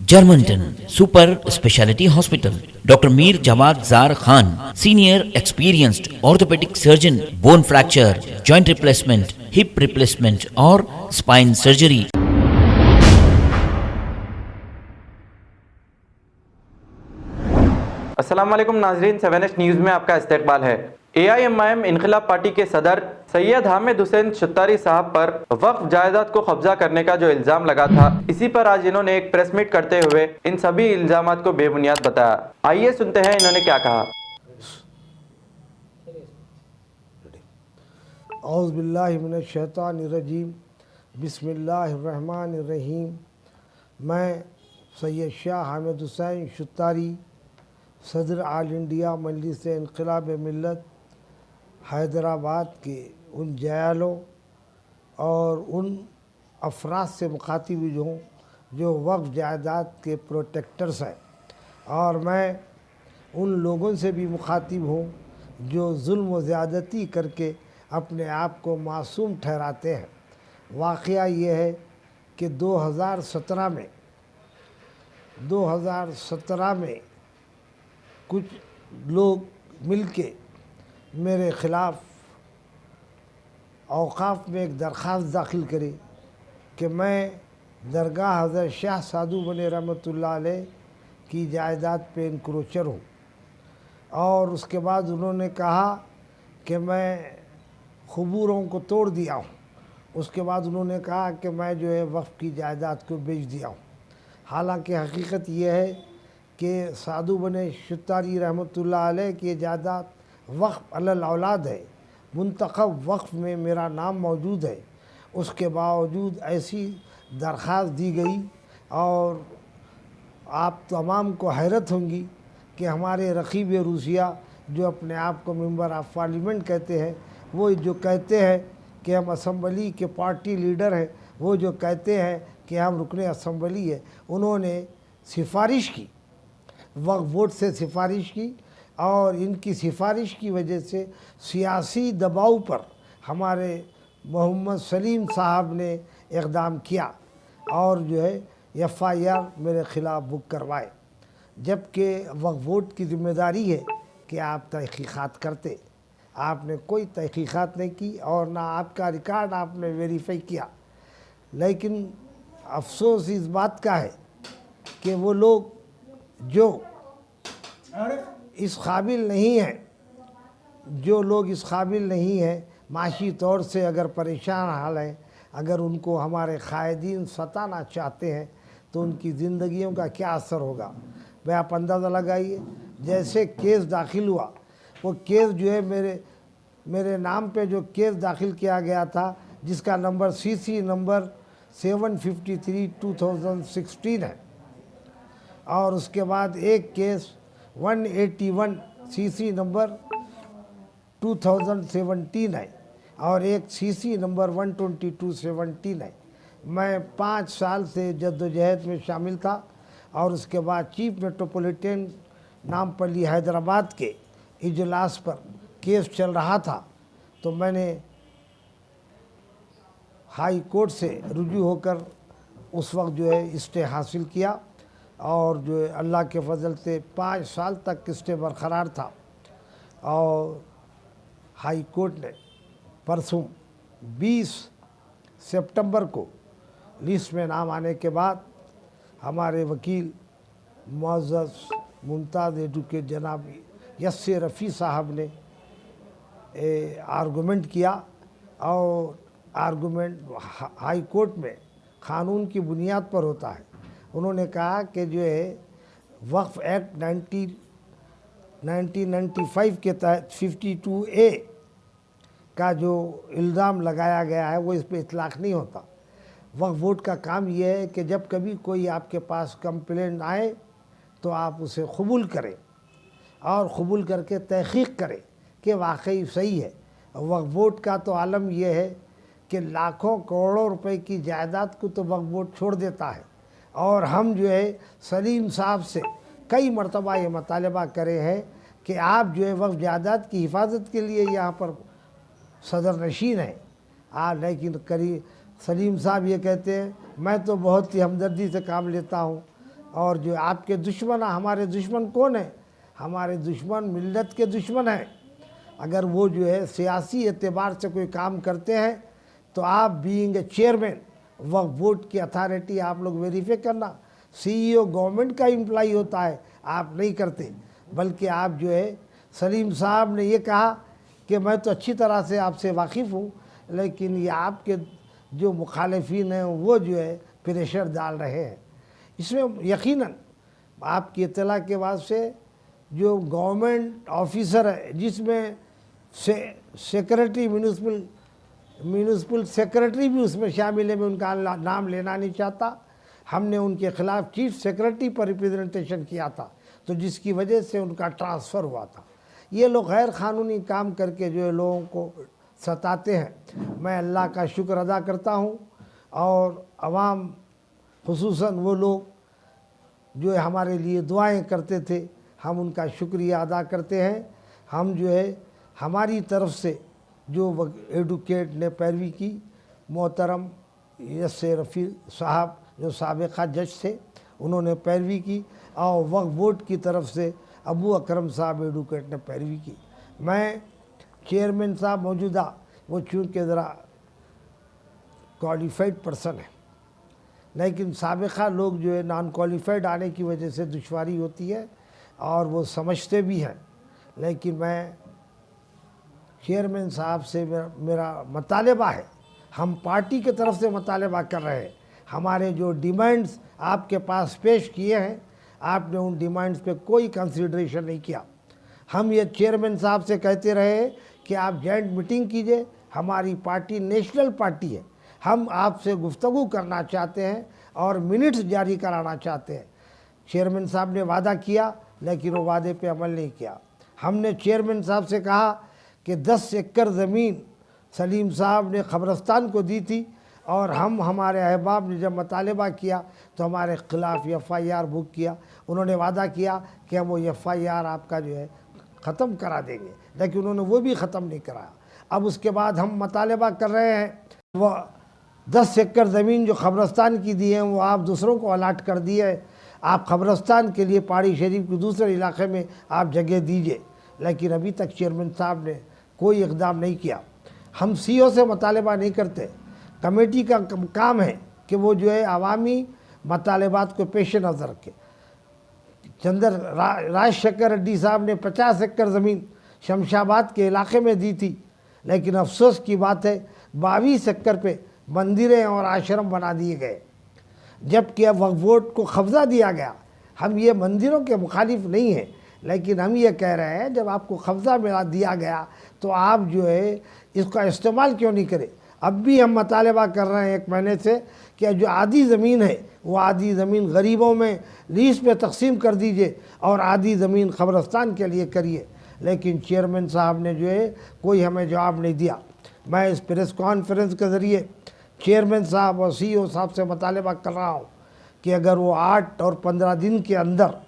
Germantown Super Speciality Hospital. Dr. Mir Jawad Zar Khan, Senior Experienced Orthopedic Surgeon, Bone Fracture, Joint Replacement, Hip Replacement और Spine Surgery. अस्सलाम वालेकुम नाजरीन, 7H news में आपका इस्तकबाल है। AIMIM इनकलाब पार्टी के सदर सैयद हामिद हुसैन शुत्तारी साहब पर वक्फ जायदाद को कब्जा करने का जो इल्ज़ाम लगा था, इसी पर आज इन्होंने एक प्रेस मीट करते हुए इन सभी इल्ज़ामात को बेबुनियाद बताया। आइए सुनते हैं इन्होंने क्या कहा। औज़ु बिल्लाहि मिनश शैतानिर रजीम, बिस्मिल्लाहिर रहमानिर रहीम। मैं सैयद शाह हामिद हुसैन शुत्तारी, सदर आल इंडिया मजलिस इनकलाब मिल्लत हैदराबाद के उन जयालों और उन अफराद से मुखातिब हूँ जो वक्फ जायदाद के प्रोटेक्टर्स हैं, और मैं उन लोगों से भी मुखातिब हूँ जो जुल्म व ज़्यादती करके अपने आप को मासूम ठहराते हैं। वाक़या ये है कि 2017 में कुछ लोग मिलके मेरे ख़िलाफ़ औक़ाफ़ में एक दरख्वास्त दाखिल करी कि मैं दरगाह हज़रत शाह साधु बने रहमतुल्लाह अलैह की जायदाद पे इंक्रोचर हूँ। और उसके बाद उन्होंने कहा कि मैं ख़ुबूरों को तोड़ दिया हूँ। उसके बाद उन्होंने कहा कि मैं जो है वक्फ़ की जायदाद को बेच दिया हूँ। हालांकि हकीकत यह है कि साधु बने शुत्तारी रहमतुल्लाह अलैह की जायदाद वक्फ़ अलल औलाद है, मुंतखब वक्फ़ में मेरा नाम मौजूद है। उसके बावजूद ऐसी दरख्वास्त दी गई, और आप तमाम को हैरत होंगी कि हमारे रकीब रूसिया जो अपने आप को मेंबर ऑफ पार्लियामेंट कहते हैं, वो जो कहते हैं कि हम असम्बली के पार्टी लीडर हैं, वो जो कहते हैं कि हम रुकने असम्बली है, उन्होंने सिफारिश की, वक्फ बोर्ड से सिफारिश की, और इनकी सिफारिश की वजह से सियासी दबाव पर हमारे मोहम्मद सलीम साहब ने इक़दाम किया और जो है FIR मेरे ख़िलाफ़ बुक करवाए। जबकि वक्फ बोर्ड की ज़िम्मेदारी है कि आप तहक़ीक़ात करते, आपने कोई तहक़ीक़ात नहीं की और ना आपका रिकॉर्ड आपने वेरीफाई किया। लेकिन अफसोस इस बात का है कि वो लोग जो इस काबिल नहीं हैं, माशी तौर से अगर परेशान हाल हैं, अगर उनको हमारे कायदीन सताना चाहते हैं तो उनकी ज़िंदगियों का क्या असर होगा। भाई आप अंदाज़ा लगाइए, जैसे केस दाखिल हुआ, वो केस जो है मेरे नाम पे जो केस दाखिल किया गया था, जिसका नंबर CC नंबर 753/2016 है, और उसके बाद एक केस 181 CC नंबर 2017 है, और एक CC नंबर 122/17 है। मैं 5 साल से जद्दोजहद में शामिल था, और उसके बाद चीफ मेट्रोपॉलिटन नामपल्ली हैदराबाद के इजलास पर केस चल रहा था, तो मैंने हाई कोर्ट से रुजू होकर उस वक्त जो है स्टे हासिल किया, और जो है अल्लाह के फजल से 5 साल तक स्टे बरकरार था। और हाई कोर्ट ने परसों 20 सितंबर को लिस्ट में नाम आने के बाद हमारे वकील मुअज़्ज़ज़ मुमताज़ एडवोकेट जनाब यस्से रफ़ी साहब ने आर्गूमेंट किया, और आर्गूमेंट हाई कोर्ट में क़ानून की बुनियाद पर होता है। उन्होंने कहा कि जो है वक्फ एक्ट 1995 के तहत 52A का जो इल्ज़ाम लगाया गया है वो इस पर इतलाक़ नहीं होता। वक्फ बोर्ड का काम ये है कि जब कभी कोई आपके पास कंप्लेंट आए तो आप उसे कबूल करें, और कबूल करके तहक़ीक़ करें कि वाकई सही है। वक्फ बोर्ड का तो आलम यह है कि लाखों करोड़ों रुपए की जायदाद को तो वक्फ बोर्ड छोड़ देता है, और हम जो है सलीम साहब से कई मरतबा ये मुतालबा करे हैं कि आप जो है वक्फ जायदाद की हिफाजत के लिए यहाँ पर सदर नशीन हैं। लेकिन सलीम साहब ये कहते हैं मैं तो बहुत ही हमदर्दी से काम लेता हूँ, और जो आपके दुश्मन, हमारे दुश्मन कौन है? हमारे दुश्मन मिल्लत के दुश्मन हैं। अगर वो जो है सियासी एतबार से कोई काम करते हैं तो आप being a chairman Waqf board की अथॉरिटी आप लोग वेरीफाई करना। सीईओ गवर्नमेंट का एम्प्लॉई होता है, आप नहीं करते, बल्कि आप जो है सलीम साहब ने ये कहा कि मैं तो अच्छी तरह से आपसे वाकिफ़ हूँ, लेकिन ये आपके जो मुखालिफिन हैं वो जो है प्रेशर डाल रहे हैं। इसमें यकीनन आपकी इत्तला के बाद से जो गवर्नमेंट ऑफिसर है, जिसमें सेक्रेटरी म्यूनिसिपल सेक्रेटरी भी उसमें शामिल है, मैं उनका नाम लेना नहीं चाहता, हमने उनके खिलाफ चीफ सेक्रेटरी पर रिप्रेजेंटेशन किया था, तो जिसकी वजह से उनका ट्रांसफ़र हुआ था। ये लोग गैर क़ानूनी काम करके जो है लोगों को सताते हैं। मैं अल्लाह का शुक्र अदा करता हूँ और आवाम खुसूसन वो लोग जो है हमारे लिए दुआएं करते थे, हम उनका शुक्रिया अदा करते हैं। हम जो है हमारी तरफ से जो एडवोकेट ने पैरवी की, मोहतरम यस रफ़ी साहब जो साबिक़ा जज थे उन्होंने पैरवी की, और वक्फ बोर्ड की तरफ से अबू अकरम साहब एडवोकेट ने पैरवी की। मैं चेयरमैन साहब मौजूदा वो चूँकि ज़रा क्वालिफाइड पर्सन है, लेकिन साबिक़ा लोग जो है नॉन क्वालिफाइड आने की वजह से दुश्वारी होती है और वो समझते भी हैं। लेकिन मैं चेयरमैन साहब से मेरा मुतालबा है, हम पार्टी की तरफ से मुतालबा कर रहे हैं, हमारे जो डिमांड्स आपके पास पेश किए हैं आपने उन डिमांड्स पे कोई कंसिडरेशन नहीं किया। हम ये चेयरमैन साहब से कहते रहे कि आप जॉइंट मीटिंग कीजिए, हमारी पार्टी नेशनल पार्टी है, हम आपसे गुफ्तगू करना चाहते हैं और मिनट्स जारी कराना चाहते हैं। चेयरमैन साहब ने वादा किया, लेकिन वो वादे पे अमल नहीं किया। हमने चेयरमैन साहब से कहा कि 10 एकड़ ज़मीन सलीम साहब ने क़ब्रिस्तान को दी थी, और हमारे अहबाब ने जब मुतालबा किया तो हमारे ख़िलाफ़ FIR बुक किया। उन्होंने वादा किया कि हम वो FIR आपका जो है ख़त्म करा देंगे, लेकिन उन्होंने वो भी ख़त्म नहीं कराया। अब उसके बाद हम मुतालबा कर रहे हैं वो 10 एकड़ ज़मीन जो क़ब्रिस्तान की दी है वो आप दूसरों को अलाट कर दी है, आप क़ब्रिस्तान के लिए पहाड़ी शरीफ के दूसरे इलाके में आप जगह दीजिए, लेकिन अभी तक चेयरमैन साहब ने कोई इक़दाम नहीं किया। हम CO से मुतालबा नहीं करते, कमेटी का काम है कि वो जो है अवामी मुतालबात को पेश नज़र रखे। राजशेखर रेड्डी साहब ने 50 एकड़ ज़मीन शमशाबाद के इलाके में दी थी, लेकिन अफसोस की बात है 22 एकड़ पे मंदिरें और आश्रम बना दिए गए, जबकि अब वक्फ बोर्ड को कब्ज़ा दिया गया। हम ये मंदिरों के मुखालिफ नहीं हैं, लेकिन हम ये कह रहे हैं जब आपको कब्ज़ा मिला दिया गया तो आप जो है इसका इस्तेमाल क्यों नहीं करें। अब भी हम मुतालबा कर रहे हैं 1 महीने से कि जो आधी ज़मीन है वो आधी ज़मीन गरीबों में लीज पे तकसीम कर दीजिए और आधी ज़मीन क़ब्रिस्तान के लिए करिए, लेकिन चेयरमैन साहब ने जो है कोई हमें जवाब नहीं दिया। मैं इस प्रेस कॉन्फ्रेंस के ज़रिए चेयरमैन साहब और CEO साहब से मुतालबा कर रहा हूँ कि अगर वो 8 और 15 दिन के अंदर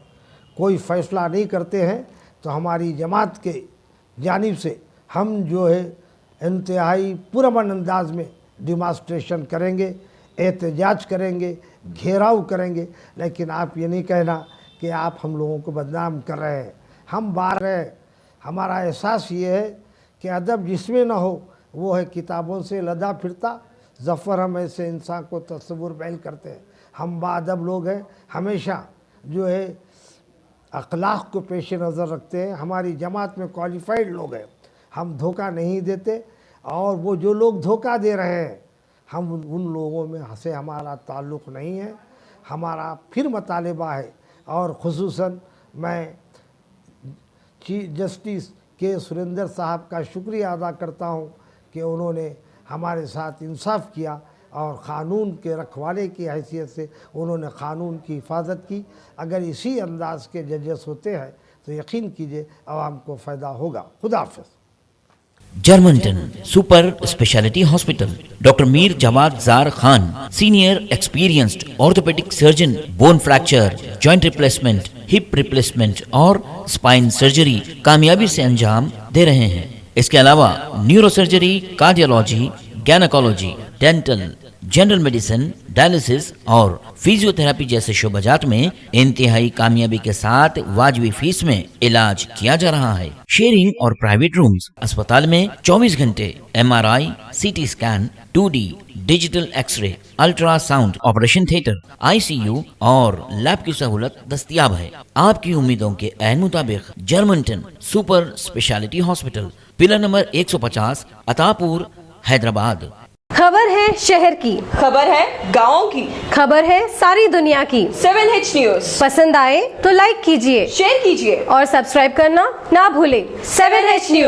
कोई फ़ैसला नहीं करते हैं तो हमारी जमात के जानिब से हम जो है इंतहाई पुरअमन अंदाज में डिमॉन्स्ट्रेशन करेंगे, एहतजाज करेंगे, घेराव करेंगे, लेकिन आप ये नहीं कहना कि आप हम लोगों को बदनाम कर रहे हैं। हम बार रहे, हमारा एहसास ये है कि अदब जिसमें ना हो वो है किताबों से लदा फिरता, ज़फ़र हम ऐसे इंसान को तस्वुर बैल करते हैं। हम बाअदब लोग हैं, हमेशा जो है अखलाक को पेश नज़र रखते हैं। हमारी जमात में क्वालिफाइड लोग हैं, हम धोखा नहीं देते, और वो जो लोग धोखा दे रहे हैं हम उन लोगों में से हमारा ताल्लुक़ नहीं है। हमारा फिर मुतालबा है, और ख़ुसूसन मैं चीफ जस्टिस के सुरेंद्र साहब का शुक्रिया अदा करता हूँ कि उन्होंने हमारे साथ इंसाफ किया और क़ानून के रखवाले की हैसियत से उन्होंने क़ानून की हिफाजत की। अगर इसी अंदाज के जजेस होते हैं तो यकीन कीजिए आवाम को फ़ायदा होगा। खुदा हाफ़िज़। Germantown super speciality hospital, doctor Mir Jamat Jar Khan, senior experienced orthopaedic surgeon, bone fracture, joint replacement, hip replacement और स्पाइन सर्जरी कामयाबी से अंजाम दे रहे हैं। इसके अलावा neuro surgery, cardiology, gynaecology, dental, general medicine, dialysis और फिजियोथेरेपी जैसे शोबाजात में इंतहाई कामयाबी के साथ वाजबी फीस में इलाज किया जा रहा है। शेयरिंग और प्राइवेट रूम्स। अस्पताल में 24 घंटे MRI, CT scan, 2D digital x-ray, ultrasound, operation theatre, ICU और लैब की सहूलत दस्तयाब है। आपकी उम्मीदों के ऐन मुताबिक Germanten super speciality hospital, pillar number 150, Attapur, Hyderabad. खबर है शहर की, खबर है गाँव की, खबर है सारी दुनिया की। 7H न्यूज पसंद आए तो लाइक कीजिए, शेयर कीजिए और सब्सक्राइब करना ना भूलें। 7H news.